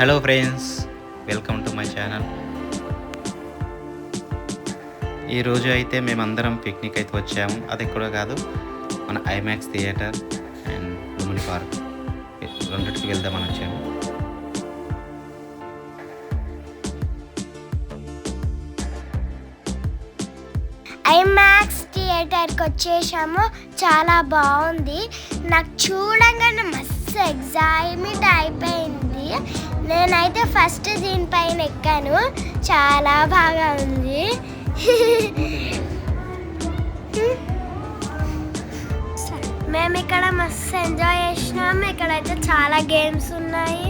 Hello friends, welcome to my channel. ఈరోజు అయితే మేమందరం పిక్నిక్ అయితే వచ్చాము. అది కూడా కాదు, మన IMAX theatre and Lumbini park రెండింటికి వెళ్దామని వచ్చాము. ఐమాక్స్ థియేటర్కి వచ్చేసాము. చాలా బాగుంది. నాకు చూడంగానే మస్తు ఎగ్జైట్మెంట్ అయిపోయింది. నేనైతే ఫస్ట్ దీనిపైన ఎక్కాను. చాలా బాగా ఉంది. మేము ఇక్కడ మస్తు ఎంజాయ్ చేసినాము. ఇక్కడైతే చాలా గేమ్స్ ఉన్నాయి.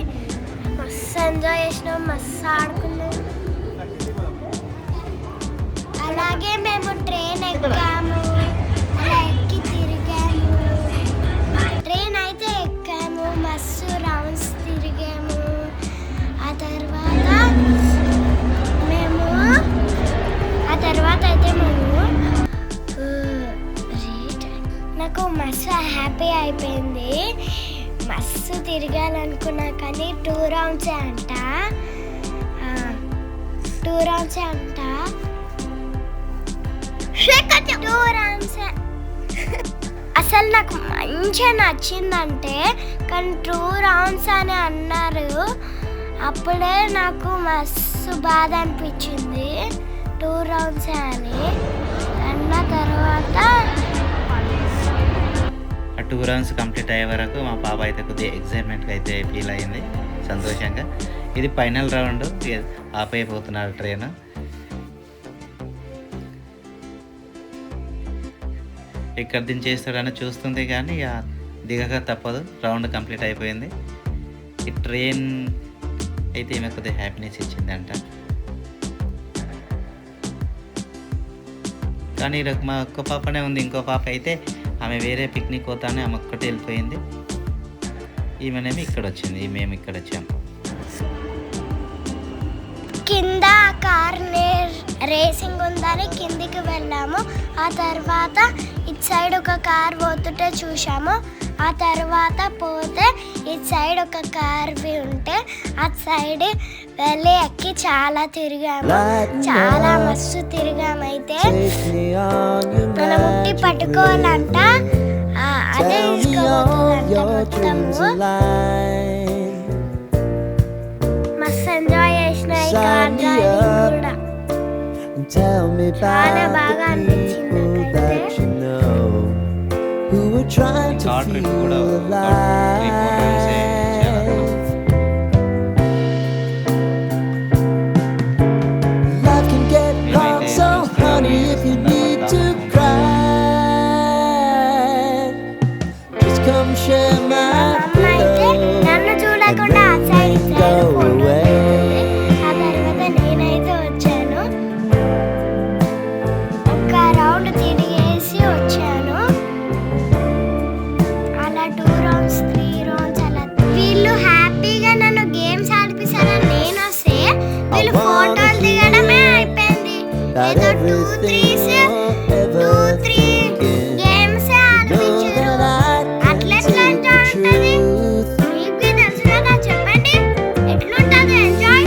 మస్తు ఎంజాయ్ చేసినాము, మస్తు ఆడుకున్నాము. అలాగే మేము ట్రైన్ ఎక్కాము, అలా ఎక్కి తిరిగాము. ట్రైన్ అయితే ఎక్కాము, మస్తు రౌండ్స్ తిరిగాము. ఆ తర్వాత అయితే మేము నాకు మస్తు హ్యాపీ అయిపోయింది. మస్తు తిరగాలనుకున్నా కానీ 2 రౌండ్సే అంట. అసలు నాకు మంచిగా నచ్చిందంటే, కానీ 2 రౌండ్స్ అని అన్నారు. అప్పుడే నాకు మస్తు బాధ అనిపించింది 2 రౌండ్స్ అని. అన్న తర్వాత 2 రౌండ్స్ కంప్లీట్ అయ్యే వరకు మా పాప అయితే కొద్దిగా ఎగ్జైట్మెంట్గా అయితే ఫీల్ అయ్యింది, సంతోషంగా. ఇది ఫైనల్ రౌండ్, ఆపైపోతున్నారు ట్రైన్. ఇక్కడ దించేస్తాడని చూస్తుంది కానీ దిగక తప్పదు. రౌండ్ కంప్లీట్ అయిపోయింది. ఈ ట్రైన్ అయితే ఈమె కొద్దిగా హ్యాపీనెస్ ఇచ్చిందంట. కానీ మా ఒక్క పాపనే ఉంది. ఇంకో పాప అయితే ఆమె వేరే పిక్నిక్ పోతానే ఆమె ఒక్కటే వెళ్ళిపోయింది. ఈమెనేమి ఇక్కడ వచ్చింది, మేము ఇక్కడ వచ్చాము. కింద కార్ రేసింగ్ ఉందని కిందికి వెళ్ళాము. ఆ తర్వాత ఇటు సైడ్ ఒక కార్ పోతుంటే చూసాము. ఆ తర్వాత పోతే ఇటు సైడ్ ఒక కార్ ఉంటే అటు సైడ్ వెళ్ళి ఎక్కి చాలా తిరిగాము. చాలా మస్తు తిరిగాము. అయితే మనం ముట్టి పట్టుకోవాలంట, అదే తీసుకోబోతుందంట. మస్తు ఎంజాయ్ చేసిన ఈ కార్ డ్రైవింగ్ కూడా. చాలా బాగా అనిపించింది నాకైతే. కార్ ట్రిప్ కూడా 3-4 rounds చేయాలి. నన్ను చూడకుండా ఆ సైడ్ ఫోటో. ఆ తర్వాత నేనైతే వచ్చాను, ఒక రౌండ్ తిరిగేసి వచ్చాను. అలా 2 రౌండ్స్ 3 రౌండ్స్ అలా వీళ్ళు హ్యాపీగా నన్ను గేమ్స్ ఆడిపిస్తారని నేను వస్తే వీళ్ళు ఫోటోలు దిగడమే అయిపోయింది. ఏదో 2-3 గేమ్స్ ఆడిపించారు. అట్లా ఉంటుంది. మీకు తెలుసు కదా, చెప్పండి ఎట్లుంటుంది ఎంజాయ్.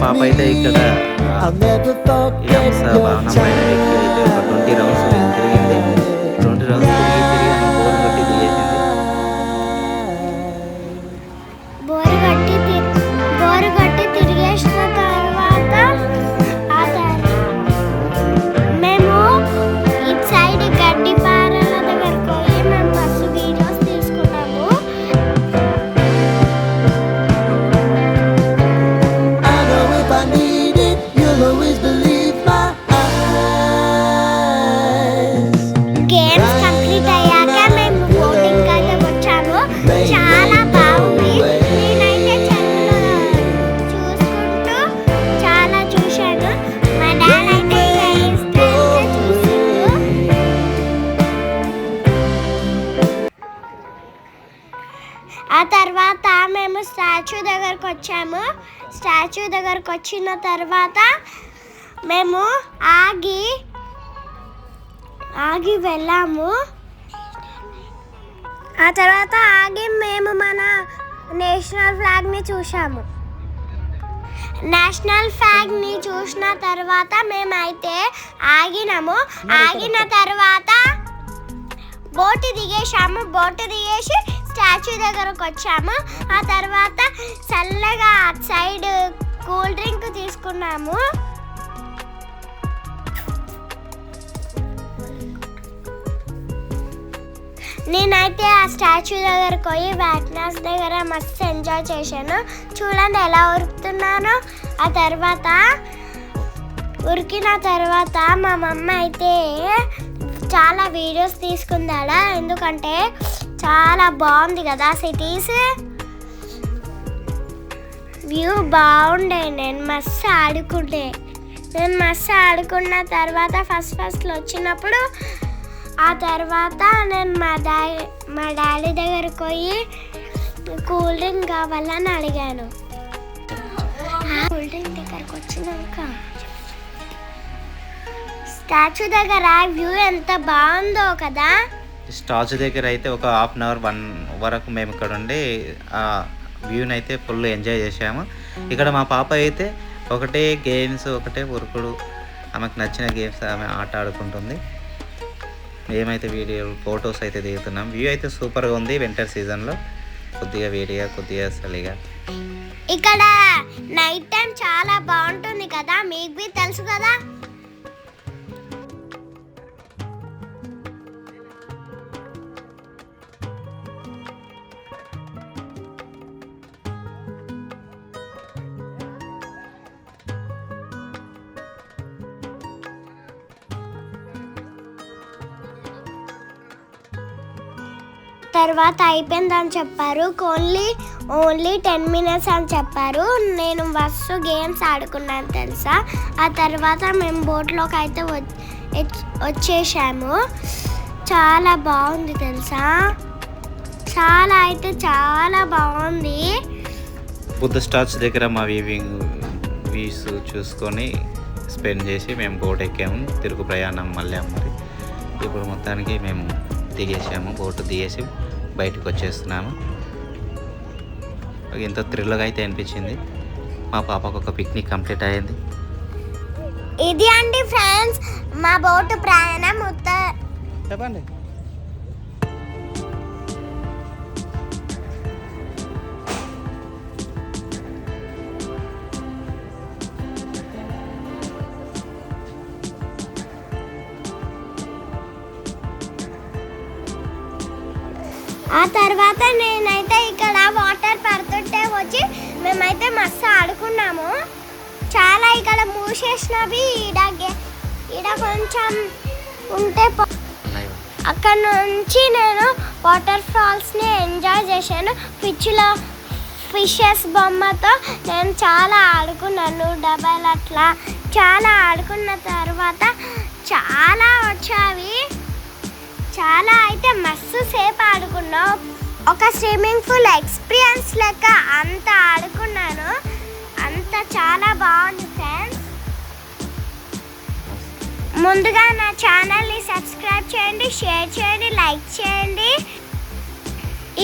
పాప అయితే ఇక్కడ భవనం పైన ఎక్కి ఒక 20 రౌండ్స్ తిరిగింది. 20 రౌండ్స్ తిరిగి బోర్ కొట్టి దిగేసింది. బోరు కొట్టి తిరిగేసిన తర్వాత మేము ఇటు సైడ్ గడ్డి పారల దగ్గరకు పోయి వచ్చాము. స్టాచ్యూ దగ్గరకు వచ్చిన తర్వాత మేము ఆగి వెళ్ళాము. ఆ తర్వాత మేము మన నేషనల్ ఫ్లాగ్ని చూసాము. నేషనల్ ఫ్లాగ్ని చూసిన తర్వాత మేమైతే ఆగినాము. ఆగిన తర్వాత బోటు దిగేసాము. బోటు దిగేసి స్టాచ్యూ దగ్గరకు వచ్చాము. ఆ తర్వాత చల్లగా అటు సైడ్ కూల్ డ్రింక్ తీసుకున్నాము. నేనైతే ఆ స్టాచ్యూ దగ్గరకు పోయి వ్యాక్నాస్ దగ్గర మస్తు ఎంజాయ్ చేశాను. చూడండి ఎలా ఉరుకుతున్నానో. ఆ తర్వాత ఉరికిన తర్వాత మా మమ్మ అయితే చాలా వీడియోస్ తీసుకుందాడా, ఎందుకంటే చాలా బాగుంది కదా సిటీస్. వ్యూ బాగుండే. నేను మస్తు ఆడుకున్న తర్వాత ఫస్ట్లో వచ్చినప్పుడు ఆ తర్వాత నేను మా డాడీ దగ్గరకు పోయి కూల్ డ్రింక్ కావాలని అడిగాను. కూల్ డ్రింక్ దగ్గరకు వచ్చినాక స్టాచ్యూ దగ్గర వ్యూ ఎంత బాగుందో కదా. స్టాచ్యూ దగ్గర అయితే ఒక హాఫ్ అన్ అవర్ 1 వరకు మేము ఇక్కడ ఉండి ఆ వ్యూని అయితే ఫుల్ ఎంజాయ్ చేసాము. ఇక్కడ మా పాప అయితే ఒకటే గేమ్స్, ఒకటే ఉరుకుడు, ఆమెకు నచ్చిన గేమ్స్ ఆమె ఆట ఆడుకుంటుంది. మేమైతే ఫొటోస్ అయితే దిగుతున్నాం. వ్యూ అయితే సూపర్గా ఉంది. వింటర్ సీజన్లో కొద్దిగా వేడిగా, కొద్దిగా చలిగా. ఇక్కడ నైట్ టైం చాలా బాగుంటుంది కదా, మీకు తెలుసు కదా. తర్వాత అయిపోయిందని చెప్పారు. ఓన్లీ 10 minutes అని చెప్పారు. నేను మస్తు గేమ్స్ ఆడుకున్నాను తెలుసా. ఆ తర్వాత మేము బోట్లోకి అయితే వచ్చేసాము. చాలా బాగుంది తెలుసా, చాలా బాగుంది. బుద్ధ స్టాచ్యూ దగ్గర మా వ్యూస్ చూసుకొని స్పెండ్ చేసి మేము బోట్ ఎక్కాము. తిరుగు ప్రయాణం మళ్ళీ మరి ఇప్పుడు మొత్తానికి మేము దిగేసాము. బోటు దిగేసి బయటకు వచ్చేస్తున్నాము. ఎంతో థ్రిల్గా అయితే అనిపించింది. మా పాపకు ఒక పిక్నిక్ కంప్లీట్ అయ్యింది. ఇది అండి ఫ్రెండ్స్ మా బోటు ప్రయాణం. చెప్పండి. ఆ తర్వాత నేనైతే ఇక్కడ వాటర్ పడుతుంటే వచ్చి మేమైతే మస్తు ఆడుకున్నాము. చాలా ఇక్కడ మూసేసినవి ఈడ కొంచెం ఉంటే అక్కడ నుంచి నేను వాటర్ ఫాల్స్ని ఎంజాయ్ చేశాను. ఫిషెస్ బొమ్మతో నేను చాలా ఆడుకున్నాను. డబల్ అట్లా చాలా ఆడుకున్న తర్వాత చాలా వచ్చావి. చాలా అయితే మస్తు సేపు ఆడుకున్నాం. ఒక స్విమ్మింగ్ పూల్ ఎక్స్పీరియన్స్ లెక్క అంత ఆడుకున్నాను. అంత చాలా బాగుంది ఫ్రెండ్స్. ముందుగా నా ఛానల్ని సబ్స్క్రైబ్ చేయండి, షేర్ చేయండి, లైక్ చేయండి.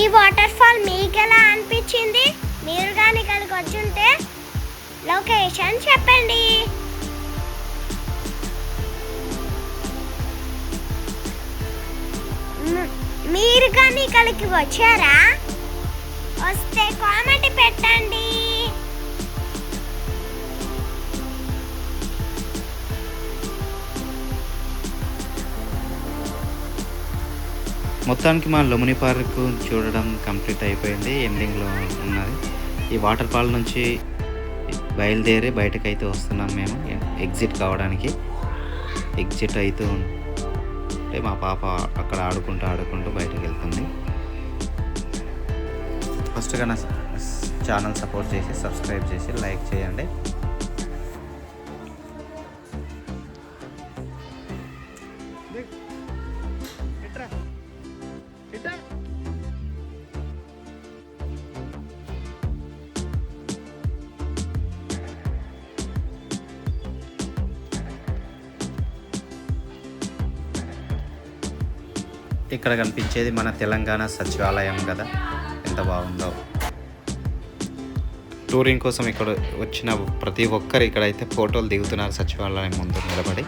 ఈ వాటర్ ఫాల్ మీకు ఎలా అనిపించింది? మీరు కానీ ఇక్కడికి వచ్చుంటే లొకేషన్ చెప్పండి. మీరు కానీ ఇక్కడికి వచ్చారా? వస్తే కామెంట్ పెట్టండి. మొత్తానికి మా లుమిని పార్క్ చూడడం కంప్లీట్ అయిపోయింది. ఎండింగ్లో ఉన్నది. ఈ వాటర్ ఫాల్ నుంచి బయలుదేరి బయటకైతే వస్తున్నాం మేము ఎగ్జిట్ కావడానికి. ఎగ్జిట్ అవుతూ అంటే మా పాప అక్కడ ఆడుకుంటూ బయటకు వెళ్తుంది. ఫస్ట్గా నా ఛానల్ సపోర్ట్ చేసి సబ్స్క్రైబ్ చేసి లైక్ చేయండి. ఇక్కడ కనిపించేది మన తెలంగాణ సచివాలయం కదా, ఎంత బాగుందో. టూరింగ్ కోసం ఇక్కడ వచ్చిన ప్రతి ఒక్కరు ఇక్కడైతే ఫోటోలు దిగుతున్నారు సచివాలయం ముందు నిలబడి.